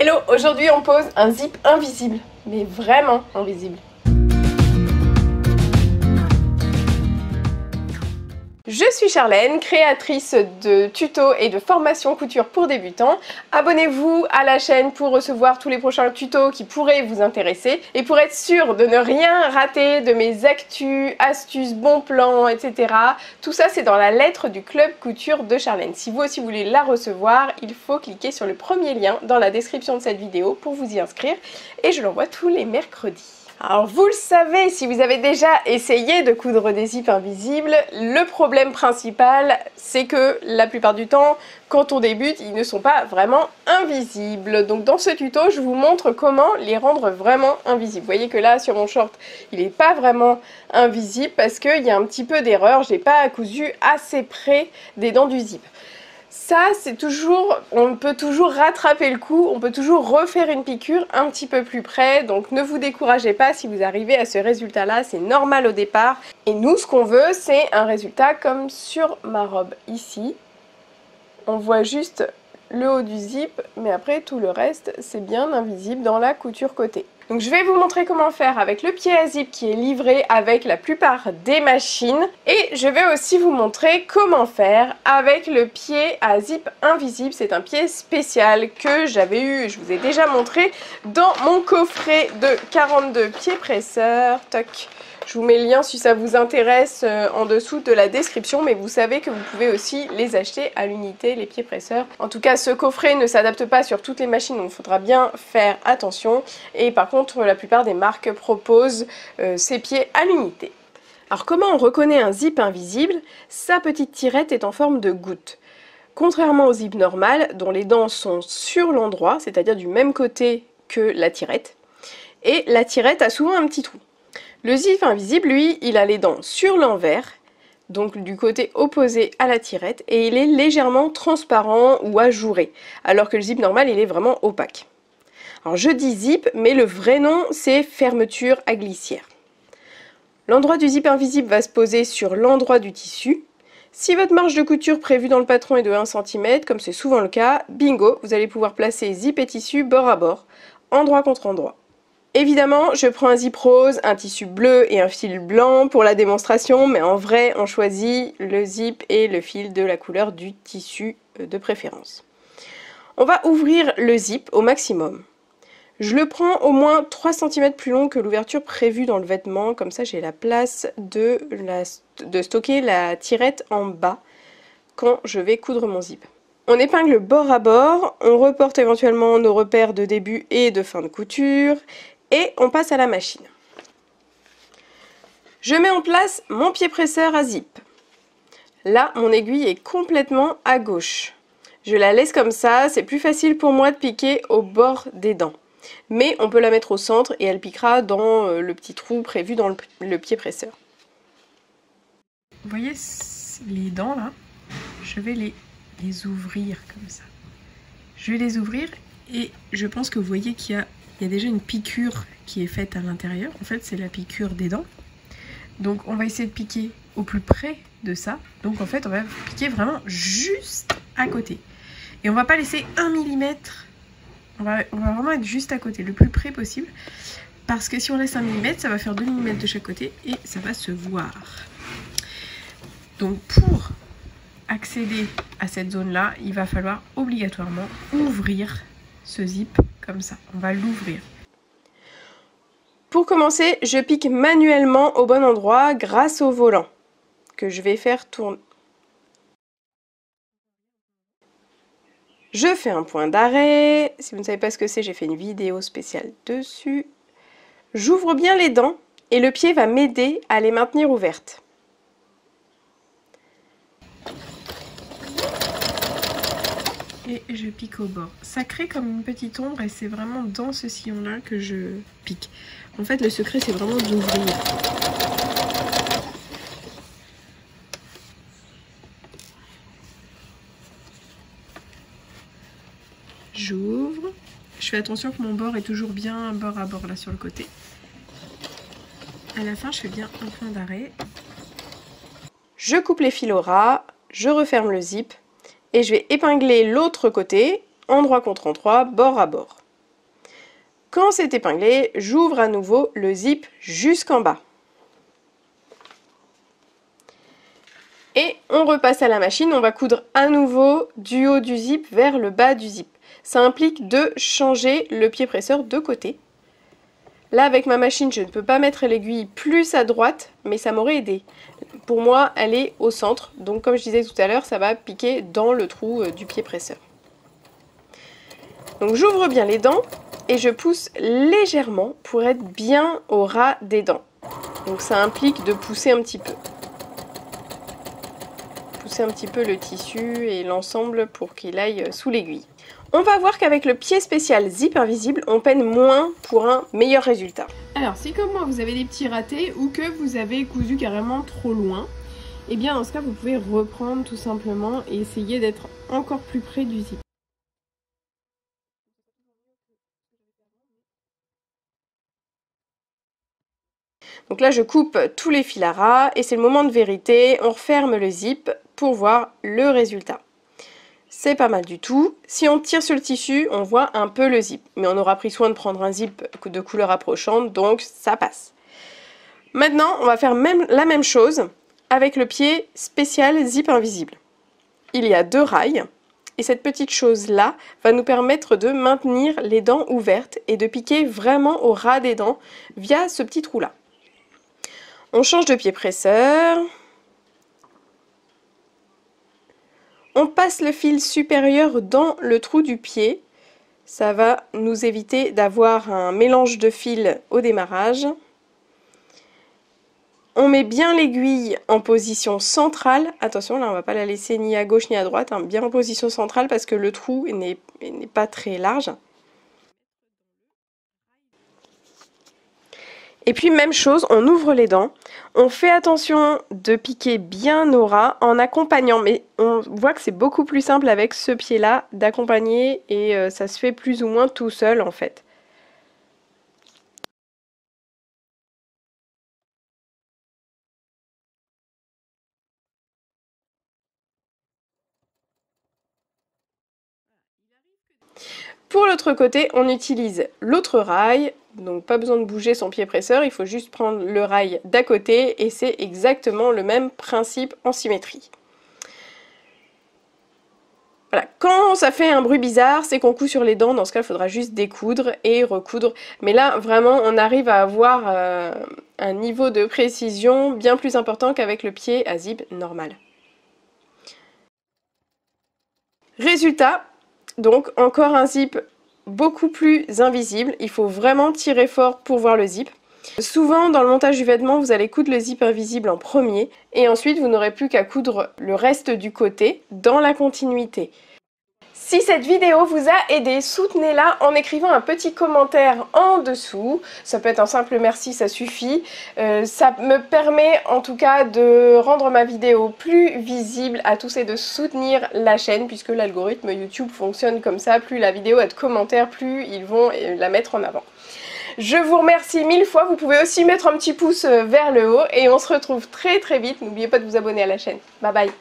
Hello, aujourd'hui on pose un zip invisible, mais vraiment invisible. Je suis Charlène, créatrice de tutos et de formations couture pour débutants. Abonnez-vous à la chaîne pour recevoir tous les prochains tutos qui pourraient vous intéresser. Et pour être sûr de ne rien rater de mes actus, astuces, bons plans, etc. Tout ça c'est dans la lettre du club couture de Charlène. Si vous aussi voulez la recevoir, il faut cliquer sur le premier lien dans la description de cette vidéo pour vous y inscrire. Et je l'envoie tous les mercredis. Alors vous le savez, si vous avez déjà essayé de coudre des zips invisibles, le problème principal c'est que la plupart du temps, quand on débute, ils ne sont pas vraiment invisibles. Donc dans ce tuto, je vous montre comment les rendre vraiment invisibles. Vous voyez que là, sur mon short, il n'est pas vraiment invisible parce qu'il y a un petit peu d'erreur, je n'ai pas cousu assez près des dents du zip. Ça, c'est toujours, on peut toujours rattraper le coup, on peut toujours refaire une piqûre un petit peu plus près, donc ne vous découragez pas si vous arrivez à ce résultat-là, c'est normal au départ. Et nous, ce qu'on veut, c'est un résultat comme sur ma robe ici. On voit juste le haut du zip, mais après tout le reste, c'est bien invisible dans la couture côté. Donc je vais vous montrer comment faire avec le pied à zip qui est livré avec la plupart des machines. Et je vais aussi vous montrer comment faire avec le pied à zip invisible. C'est un pied spécial que j'avais eu, je vous ai déjà montré, dans mon coffret de 42 pieds presseurs. Toc. Je vous mets le lien si ça vous intéresse en dessous de la description, mais vous savez que vous pouvez aussi les acheter à l'unité, les pieds presseurs. En tout cas, ce coffret ne s'adapte pas sur toutes les machines, donc il faudra bien faire attention. Et par contre, la plupart des marques proposent ces pieds à l'unité. Alors comment on reconnaît un zip invisible? Sa petite tirette est en forme de goutte. Contrairement au zip normal, dont les dents sont sur l'endroit, c'est-à-dire du même côté que la tirette, et la tirette a souvent un petit trou. Le zip invisible, lui, il a les dents sur l'envers, donc du côté opposé à la tirette, et il est légèrement transparent ou ajouré, alors que le zip normal, il est vraiment opaque. Alors je dis zip, mais le vrai nom, c'est fermeture à glissière. L'endroit du zip invisible va se poser sur l'endroit du tissu. Si votre marge de couture prévue dans le patron est de 1 cm, comme c'est souvent le cas, bingo, vous allez pouvoir placer zip et tissu bord à bord, endroit contre endroit. Évidemment, je prends un zip rose, un tissu bleu et un fil blanc pour la démonstration, mais en vrai, on choisit le zip et le fil de la couleur du tissu de préférence. On va ouvrir le zip au maximum. Je le prends au moins 3 cm plus long que l'ouverture prévue dans le vêtement, comme ça j'ai la place de stocker la tirette en bas quand je vais coudre mon zip. On épingle bord à bord, on reporte éventuellement nos repères de début et de fin de couture, et on passe à la machine. Je mets en place mon pied presseur à zip. Là, mon aiguille est complètement à gauche. Je la laisse comme ça, c'est plus facile pour moi de piquer au bord des dents. Mais on peut la mettre au centre et elle piquera dans le petit trou prévu dans le pied presseur. Vous voyez les dents là? Je vais les ouvrir comme ça. Je vais les ouvrir et je pense que vous voyez qu'il y a déjà une piqûre qui est faite à l'intérieur. En fait, c'est la piqûre des dents. Donc, on va essayer de piquer au plus près de ça. Donc, en fait, on va piquer vraiment juste à côté. Et on va pas laisser 1 mm. On va vraiment être juste à côté, le plus près possible. Parce que si on laisse 1 mm, ça va faire 2 mm de chaque côté et ça va se voir. Donc, pour accéder à cette zone-là, il va falloir obligatoirement ouvrir ce zip comme ça. On va l'ouvrir. Pour commencer, je pique manuellement au bon endroit grâce au volant que je vais faire tourner. Je fais un point d'arrêt. Si vous ne savez pas ce que c'est, j'ai fait une vidéo spéciale dessus. J'ouvre bien les dents et le pied va m'aider à les maintenir ouvertes. Et je pique au bord. Ça crée comme une petite ombre et c'est vraiment dans ce sillon-là que je pique. En fait, le secret, c'est vraiment d'ouvrir. J'ouvre. Je fais attention que mon bord est toujours bien bord à bord là sur le côté. À la fin, je fais bien un point d'arrêt. Je coupe les fils au ras, je referme le zip. Et je vais épingler l'autre côté, endroit contre endroit, bord à bord. Quand c'est épinglé, j'ouvre à nouveau le zip jusqu'en bas. Et on repasse à la machine, on va coudre à nouveau du haut du zip vers le bas du zip. Ça implique de changer le pied presseur de côté. Là, avec ma machine, je ne peux pas mettre l'aiguille plus à droite, mais ça m'aurait aidé. Pour moi, elle est au centre, donc comme je disais tout à l'heure, ça va piquer dans le trou du pied presseur. Donc j'ouvre bien les dents et je pousse légèrement pour être bien au ras des dents. Donc ça implique de pousser un petit peu. Pousser un petit peu le tissu et l'ensemble pour qu'il aille sous l'aiguille. On va voir qu'avec le pied spécial zip invisible, on peine moins pour un meilleur résultat. Alors si comme moi vous avez des petits ratés ou que vous avez cousu carrément trop loin, et bien dans ce cas vous pouvez reprendre tout simplement et essayer d'être encore plus près du zip. Donc là je coupe tous les fils à ras et c'est le moment de vérité, on referme le zip pour voir le résultat. C'est pas mal du tout. Si on tire sur le tissu, on voit un peu le zip. Mais on aura pris soin de prendre un zip de couleur approchante, donc ça passe. Maintenant, on va faire la même chose avec le pied spécial zip invisible. Il y a 2 rails. Et cette petite chose-là va nous permettre de maintenir les dents ouvertes et de piquer vraiment au ras des dents via ce petit trou-là. On change de pied presseur. On passe le fil supérieur dans le trou du pied. Ça va nous éviter d'avoir un mélange de fils au démarrage. On met bien l'aiguille en position centrale. Attention, là on ne va pas la laisser ni à gauche ni à droite, hein, bien en position centrale parce que le trou n'est pas très large. Et puis même chose, on ouvre les dents, on fait attention de piquer bien au ras en accompagnant, mais on voit que c'est beaucoup plus simple avec ce pied-là d'accompagner et ça se fait plus ou moins tout seul en fait. Pour l'autre côté, on utilise l'autre rail, donc pas besoin de bouger son pied presseur, il faut juste prendre le rail d'à côté et c'est exactement le même principe en symétrie. Voilà, quand ça fait un bruit bizarre, c'est qu'on coud sur les dents, dans ce cas il faudra juste découdre et recoudre. Mais là, vraiment, on arrive à avoir un niveau de précision bien plus important qu'avec le pied à zip normal. Résultat, donc encore un zip beaucoup plus invisible, il faut vraiment tirer fort pour voir le zip. Souvent dans le montage du vêtement vous allez coudre le zip invisible en premier et ensuite vous n'aurez plus qu'à coudre le reste du côté dans la continuité. Si cette vidéo vous a aidé, soutenez-la en écrivant un petit commentaire en dessous. Ça peut être un simple merci, ça suffit. Ça me permet en tout cas de rendre ma vidéo plus visible à tous et de soutenir la chaîne puisque l'algorithme YouTube fonctionne comme ça. Plus la vidéo a de commentaires, plus ils vont la mettre en avant. Je vous remercie 1000 fois. Vous pouvez aussi mettre un petit pouce vers le haut et on se retrouve très vite. N'oubliez pas de vous abonner à la chaîne. Bye bye.